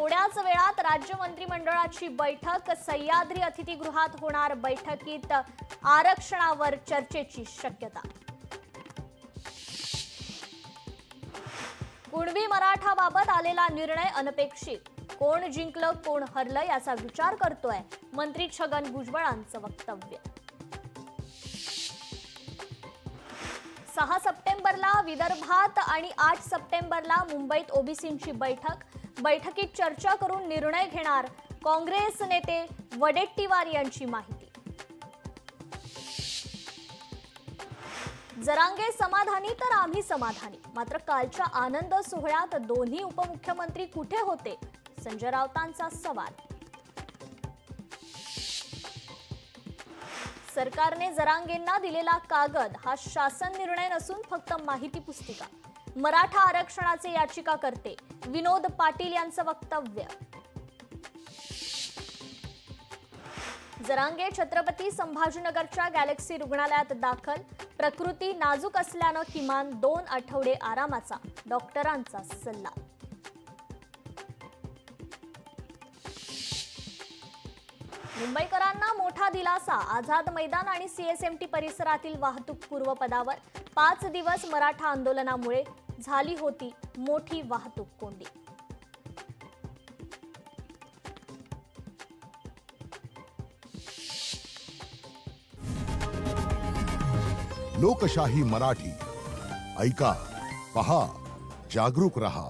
थोड्याच वेळात राज्य मंत्रिमंडळाची बैठक, सह्याद्री अतिथीगृहात होणार बैठकीत आरक्षणावर चर्चेची शक्यता। कुणबी मराठाबाबत आलेला निर्णय अनपेक्षित, कोण जिंकलं कोण हरलं याचा विचार करतोय मंत्री छगन भुजबळांचं वक्तव्य। 6 सप्टेंबरला विदर्भात आणि 8 सप्टेंबरला मुंबईत ओबीसींची बैठकीत चर्चा करून निर्णय घेणार काँग्रेस नेते वडेट्टीवार यांची माहिती। जरांगे समाधानी तर आम्ही समाधानी, मात्र कालच्या आनंद सोहळ्यात दोन्ही उपमुख्यमंत्री कुठे होते? संजय राऊतांचा सवाल। सरकारने जरांगेंना दिलेला कागद हा शासन निर्णय नसून फक्त माहिती पुस्तिका। मराठा आरक्षणाचे याचिकाकर्ते विनोद पाटील यांचं वक्तव्य। जरांगे छत्रपती संभाजीनगरच्या गॅलेक्सी रुग्णालयात दाखल, प्रकृती नाजूक असल्यानं किमान 2 आठवडे आरामाचा डॉक्टरांचा सल्ला। मुंबईकरांना मोठा दिलासा, आझाद मैदान आणि सीएसएमटी परिसरातील वाहतूक पूर्वपदावर। 5 दिवस मराठा आंदोलनामुळे झाली होती मोठी वाहतूक कोंडी। लोकशाही मराठी ऐका, पहा, जागरूक रहा।